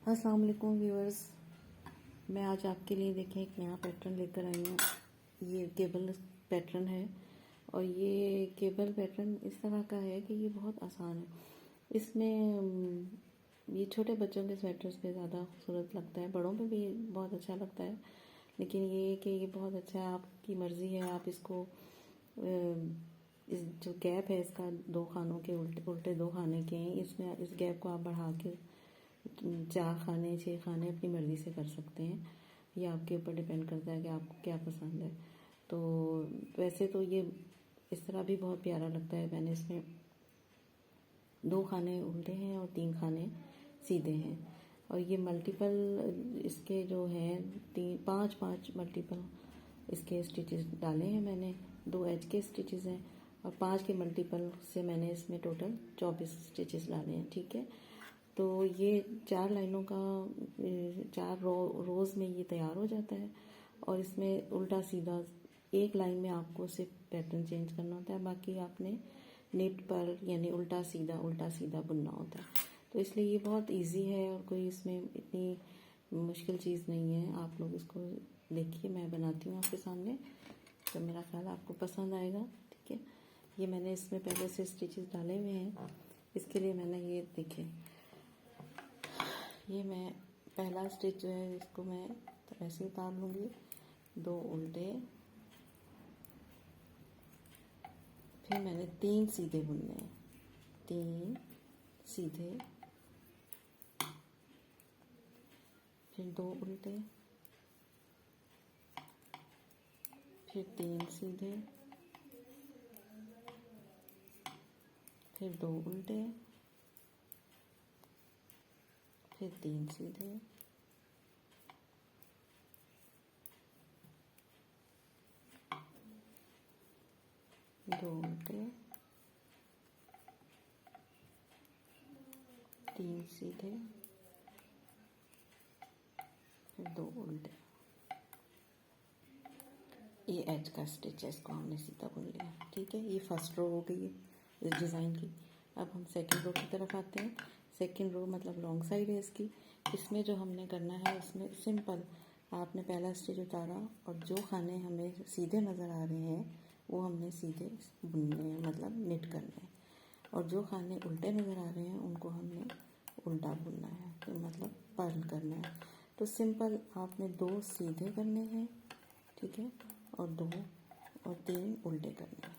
अस्सलाम वालेकुम व्यूअर्स, मैं आज आपके लिए देखें एक नया पैटर्न लेकर आई हूँ। ये केबल पैटर्न है और ये केबल पैटर्न इस तरह का है कि ये बहुत आसान है। इसमें ये छोटे बच्चों के स्वेटर्स पे ज़्यादा खूबसूरत लगता है, बड़ों पे भी बहुत अच्छा लगता है, लेकिन ये कि ये बहुत अच्छा है, आपकी मर्ज़ी है। आप इसको इस जो गैप है इसका 2 खानों के उल्टे 2 खाने के हैं, इसमें इस गैप को आप बढ़ा के 4 खाने 6 खाने अपनी मर्ज़ी से कर सकते हैं। ये आपके ऊपर डिपेंड करता है कि आपको क्या पसंद है। तो वैसे तो ये इस तरह भी बहुत प्यारा लगता है। मैंने इसमें 2 खाने उल्टे हैं और 3 खाने सीधे हैं और ये मल्टीपल इसके जो हैं 5 मल्टीपल इसके स्टिचेस डाले हैं मैंने। 2 एज के स्टिचेस हैं और 5 के मल्टीपल से मैंने इसमें टोटल 24 स्टिचेस डाले हैं। ठीक है, तो ये 4 लाइनों का 4 रोज़ में ये तैयार हो जाता है और इसमें उल्टा सीधा एक लाइन में आपको सिर्फ पैटर्न चेंज करना होता है, बाकी आपने नेट पर यानी उल्टा सीधा बुनना होता है। तो इसलिए ये बहुत इजी है और कोई इसमें इतनी मुश्किल चीज़ नहीं है। आप लोग इसको देखिए, मैं बनाती हूँ आपके सामने, तो मेरा ख्याल आपको पसंद आएगा। ठीक है, ये मैंने इसमें पहले से स्टिचेस डाले हुए हैं। इसके लिए मैंने ये देखे, ये मैं पहला स्टिच जो है इसको मैं ऐसे उतार लूँगी, 2 उल्टे, फिर मैंने 3 सीधे बुनने हैं, 3 सीधे, फिर 2 उल्टे, फिर 3 सीधे, फिर 2 उल्टे, फिर 3 सीधे, 2 उल्टे, 3 सीधे, फिर 2 उल्टे। ये एज का स्टिच है, इसको हमने सीधा बुन लिया। ठीक है, ये फर्स्ट रो हो गई है इस डिज़ाइन की। अब हम सेकंड रो की तरफ आते हैं। सेकंड रो मतलब लॉन्ग साइड है इसकी। इसमें जो हमने करना है, इसमें सिंपल आपने पहला स्टिच उतारा और जो खाने हमें सीधे नज़र आ रहे हैं वो हमने सीधे बुनने हैं, मतलब निट करने हैं, और जो खाने उल्टे नज़र आ रहे हैं उनको हमने उल्टा बुनना है, तो मतलब पर्ल करना है। तो सिंपल आपने 2 सीधे करने हैं, ठीक है, और 2 और 3 उल्टे करने हैं।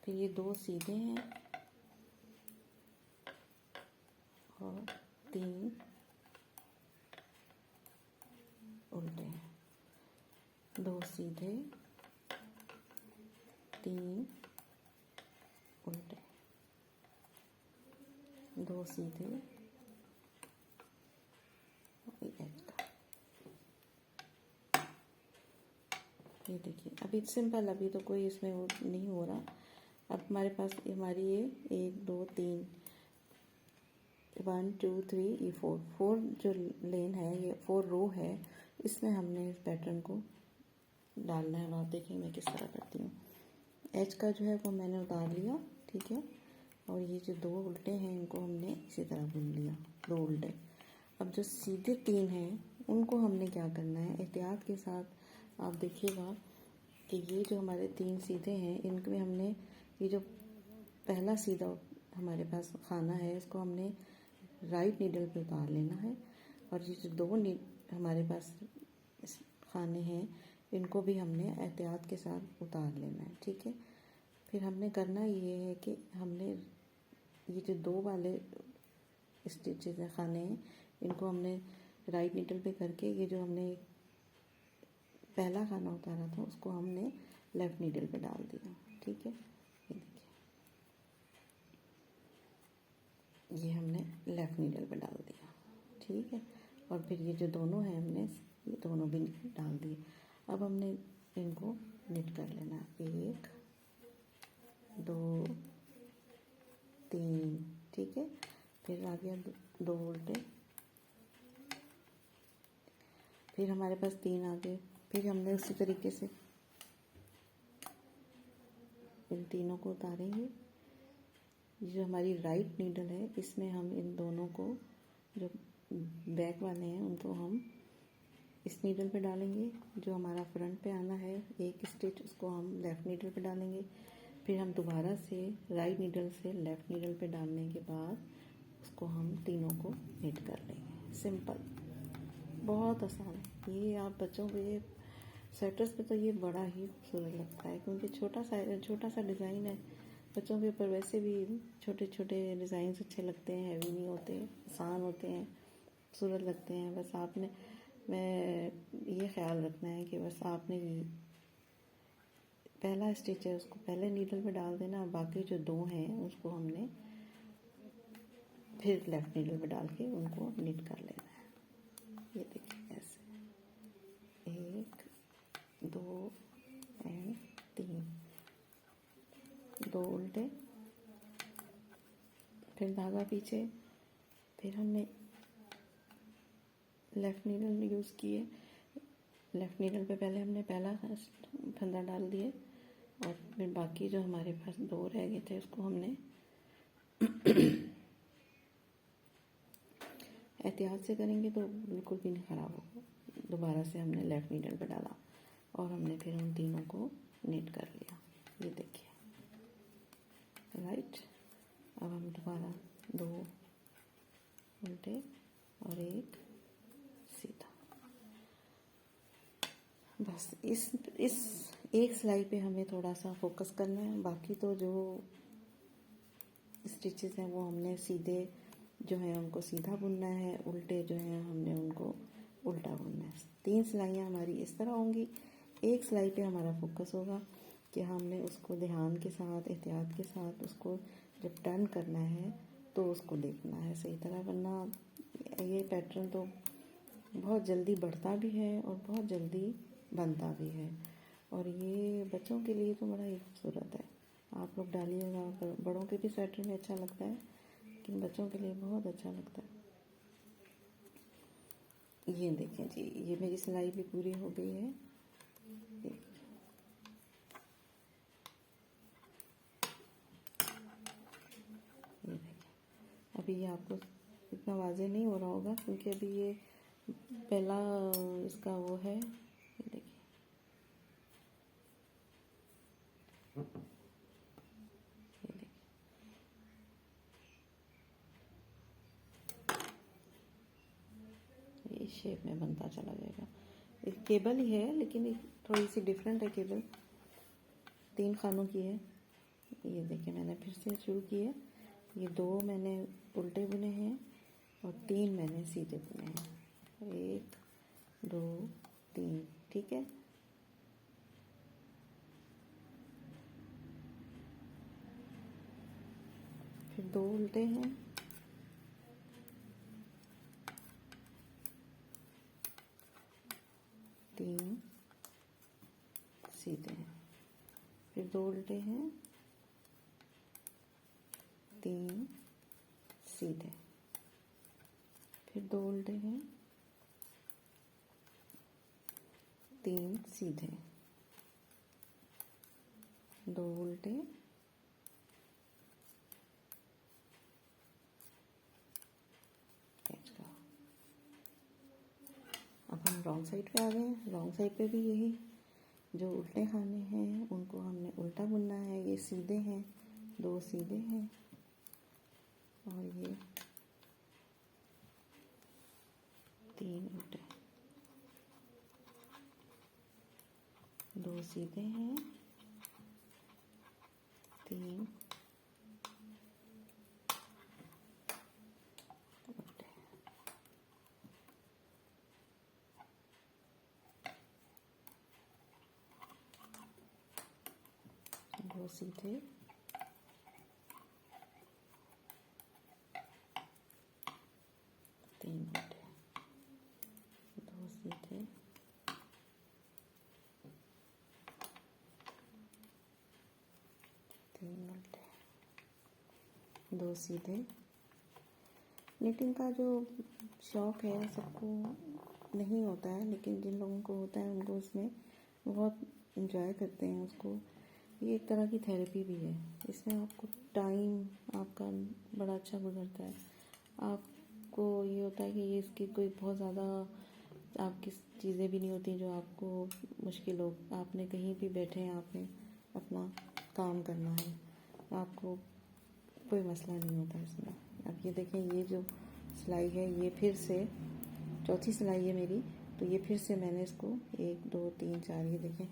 फिर ये 2 सीधे हैं और 3 उल्टे हैं, 2 सीधे, 3 उल्टे, 2 सीधे, एज का। ये देखिए, अभी सिंपल, अभी तो कोई इसमें वो नहीं हो रहा। अब हमारे पास हमारी ये 1 2 3 1 2 3 ये 4 जो लेन है, ये 4 रो है, इसमें हमने इस पैटर्न को डालना है। आप देखिए मैं किस तरह करती हूँ। एज का जो है वो मैंने उतार लिया, ठीक है, और ये जो 2 उल्टे हैं इनको हमने इसी तरह बुन लिया, 2 उल्टे। अब जो सीधे 3 हैं उनको हमने क्या करना है, एहतियात के साथ आप देखिएगा कि ये जो हमारे 3 सीधे हैं इनमें हमने ये जो पहला सीधा हमारे पास खाना है इसको हमने राइट नीडल पे उतार लेना है, और ये जो 2 हमारे पास खाने हैं इनको भी हमने एहतियात के साथ उतार लेना है। ठीक है, फिर हमने करना ये है कि हमने ये जो 2 वाले स्टिचेस हैं, खाने हैं, इनको हमने राइट नीडल पे करके ये जो हमने पहला खाना उतारा था उसको हमने लेफ़्ट नीडल पे डाल दिया। ठीक है, ये देखिए, ये हमने लेफ़्ट नीडल पे डाल दिया। ठीक है, और फिर ये जो दोनों हैं हमने ये दोनों भी डाल दिए। अब हमने इनको निट कर लेना, 1 2 3, ठीक है, फिर आ गया 2 उल्टे, फिर हमारे पास 3 आ गए। फिर हमने उसी तरीके से इन तीनों को उतारेंगे, जो हमारी राइट नीडल है इसमें हम इन दोनों को, जो बैक वाले हैं उनको हम इस नीडल पे डालेंगे। जो हमारा फ्रंट पे आना है एक स्टिच, उसको हम लेफ़्ट नीडल पे डालेंगे। फिर हम दोबारा से राइट नीडल से लेफ़्ट नीडल पे डालने के बाद उसको हम तीनों को नीट कर लेंगे। सिंपल, बहुत आसान है ये। आप बच्चों के स्वेटर्स पे तो ये बड़ा ही खूबसूरत लगता है, क्योंकि छोटा सा डिज़ाइन है। बच्चों के ऊपर वैसे भी छोटे छोटे डिज़ाइन अच्छे लगते हैं, हैवी नहीं होते, आसान होते हैं, खूबसूरत लगते हैं। बस आपने मैं ये ख्याल रखना है कि बस आपने पहला स्टिच है उसको पहले नीडल पे डाल देना, बाकी जो दो हैं उसको हमने फिर लेफ़्ट नीडल पे डाल के उनको नीट कर लेना है। ये देखिए ऐसे 1 2 एंड 3, 2 उल्टे, फिर धागा पीछे, फिर हमने लेफ़्ट नीडल यूज़ किए। लेफ़्ट नीडल पे पहले हमने पहला फंदा डाल दिए और फिर बाकी जो हमारे पास दो रह गए थे उसको हमने एहतियात से करेंगे तो बिल्कुल भी नहीं ख़राब होगा। दोबारा से हमने लेफ़्ट नीडल पे डाला और हमने फिर उन तीनों को नीट कर लिया। ये देखिए, राइट। अब हम दोबारा 2 उल्टे और 1 सीधा। बस इस एक सिलाई पे हमें थोड़ा सा फोकस करना है। बाकी तो जो स्टिचेस हैं वो हमने सीधे जो है उनको सीधा बुनना है, उल्टे जो हैं हमने उनको उल्टा बुनना है। 3 सिलाइयाँ हमारी इस तरह होंगी। एक सिलाई पे हमारा फोकस होगा कि हमने उसको ध्यान के साथ, एहतियात के साथ उसको जब टर्न करना है तो उसको देखना है सही तरह, वरना ये पैटर्न तो बहुत जल्दी बढ़ता भी है और बहुत जल्दी बनता भी है। और ये बच्चों के लिए तो बड़ा ही खूबसूरत है। आप लोग डालिएगा, बड़ों के भी स्वेटर में अच्छा लगता है लेकिन बच्चों के लिए बहुत अच्छा लगता है। ये देखें जी, ये मेरी सिलाई भी पूरी हो गई है। ये देखें, अभी ये आपको इतना वाज़ेह नहीं हो रहा होगा क्योंकि अभी ये पहला इसका वो है। ये देखिए, इस शेप में बनता चला जाएगा। एक केबल ही है लेकिन एक थोड़ी सी डिफरेंट है केबल, 3 खानों की है। ये देखिए मैंने फिर से शुरू की है। ये 2 मैंने उल्टे बुने हैं और 3 मैंने सीधे बुने हैं। 1 2 3, ठीक है। फिर 2 उल्टे हैं, 3 सीधे हैं, फिर 2 उल्टे हैं, 3 सीधे, फिर 2 उल्टे हैं, 3 सीधे, 2 उल्टे, अब हम रॉन्ग साइड पे आ गए। रॉन्ग साइड पे भी यही, जो उल्टे खाने हैं उनको हमने उल्टा बुनना है। ये सीधे हैं, 2 सीधे हैं और ये 3 उल्टे, 2 सीधे हैं, 3 उल्टे, 2 सीधे, 3 उल्टे, 2 सीधे, 3 उल्टे, 2 सीधे। निटिंग का जो शौक़ है सबको नहीं होता है, लेकिन जिन लोगों को होता है उनको उसमें बहुत इंजॉय करते हैं उसको। ये एक तरह की थेरेपी भी है। इसमें आपको टाइम आपका बड़ा अच्छा गुजरता है। आपको ये होता है कि ये इसकी कोई बहुत ज़्यादा आपकी चीज़ें भी नहीं होती जो आपको मुश्किल हो। आपने कहीं भी बैठे हैं, आपने अपना काम करना है, आपको कोई मसला नहीं होता इसमें। अब ये देखें, ये जो सिलाई है ये फिर से चौथी सिलाई है मेरी, तो ये फिर से मैंने इसको 1 2 3 4 ये देखें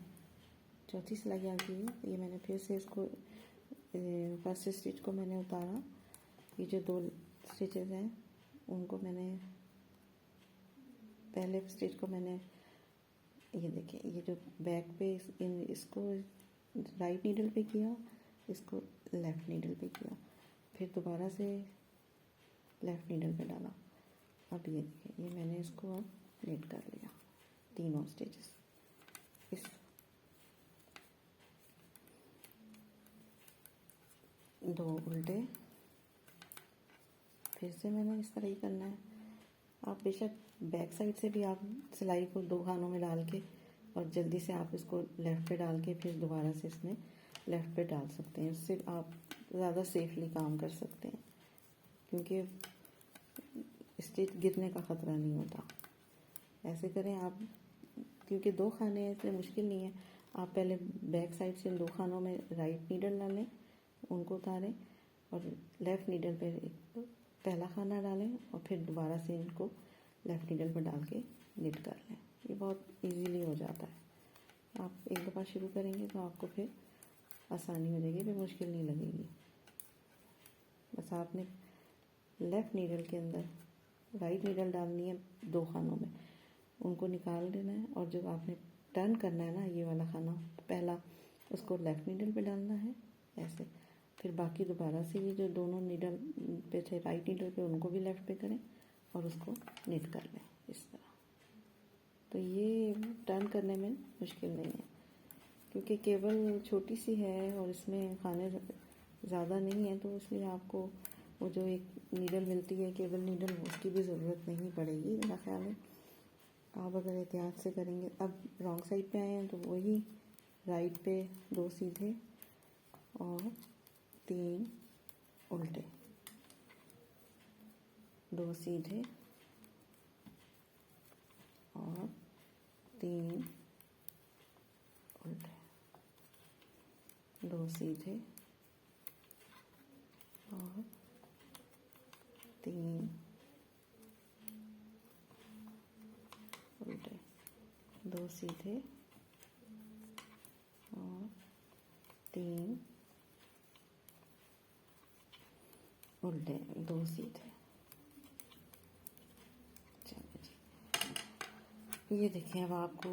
चौथी सिलाई आ गई है। ये मैंने फिर से इसको फर्स्ट स्टिच को मैंने उतारा। ये जो 2 स्टिचेस हैं उनको मैंने पहले स्टिच को मैंने ये देखें, ये जो बैक पे इसको राइट नीडल पे किया, इसको लेफ़्ट नीडल पे किया, फिर दोबारा से लेफ़्ट नीडल पे डाला। अब ये देखें, ये मैंने इसको अब नीट कर लिया तीनों स्टिचेस। इस 2 उल्टे, फिर से मैंने इस तरह ही करना है। आप बेशक बैक साइड से भी आप सिलाई को 2 खानों में डाल के और जल्दी से आप इसको लेफ़्ट पे डाल के फिर दोबारा से इसमें लेफ़्ट पे डाल सकते हैं। इससे आप ज़्यादा सेफली काम कर सकते हैं, क्योंकि स्टिच गिरने का ख़तरा नहीं होता। ऐसे करें आप, क्योंकि 2 खाने हैं इसलिए मुश्किल नहीं है। आप पहले बैक साइड से 2 खानों में राइट नीडल डालें, उनको उतारें और लेफ़्ट नीडल पे पहला खाना डालें और फिर दोबारा से इनको लेफ़्ट नीडल पर डाल के निट कर लें। ये बहुत इजीली हो जाता है। आप एक दफ़ा शुरू करेंगे तो आपको फिर आसानी हो जाएगी, फिर मुश्किल नहीं लगेगी। बस आपने लेफ़्ट नीडल के अंदर राइट नीडल डालनी है 2 खानों में, उनको निकाल देना है और जो आपने टर्न करना है ना ये वाला खाना, पहला उसको लेफ़्ट नीडल पे डालना है ऐसे, फिर बाकी दोबारा से ये जो दोनों नीडल पे थे राइट नीडल पे उनको भी लेफ़्ट पे करें और उसको निट कर लें इस तरह। तो ये टर्न करने में मुश्किल नहीं है, क्योंकि केबल छोटी सी है और इसमें खाने ज़्यादा नहीं है, तो इसलिए आपको वो जो एक नीडल मिलती है केबल नीडल, उसकी भी ज़रूरत नहीं पड़ेगी मेरा ख्याल है। आप अगर एहतियात से करेंगे। अब रॉन्ग साइड पे आए हैं तो वही राइट पे 2 सीधे और 3 उल्टे, 2 सीधे और 3 उल्टे, 2 सीधे और 3 उल्टे, 2 सीधे और 3 उल्टे, 2 सीधे। चलिए जी, ये देखें अब आपको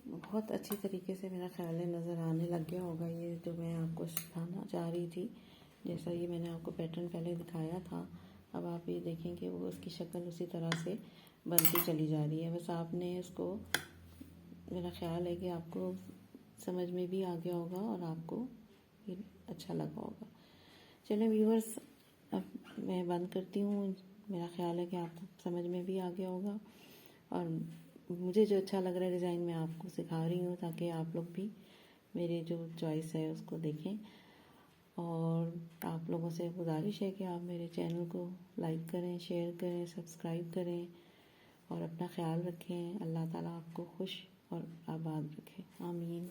बहुत अच्छी तरीके से मेरा ख्याल है नज़र आने लग गया होगा ये जो मैं आपको सिखाना चाह रही थी। जैसा ये मैंने आपको पैटर्न पहले दिखाया था, अब आप ये देखें कि वो उसकी शक्ल उसी तरह से बनती चली जा रही है। बस आपने इसको, मेरा ख्याल है कि आपको समझ में भी आ गया होगा और आपको ये अच्छा लगा होगा। चलिए व्यूअर्स, अब मैं बंद करती हूँ। मेरा ख्याल है कि आपको समझ में भी आ गया होगा और मुझे जो अच्छा लग रहा है डिज़ाइन मैं आपको सिखा रही हूँ, ताकि आप लोग भी मेरे जो चॉइस है उसको देखें। और आप लोगों से गुजारिश है कि आप मेरे चैनल को लाइक करें, शेयर करें, सब्सक्राइब करें और अपना ख्याल रखें। अल्लाह ताला आपको खुश और आबाद रखे। आमीन।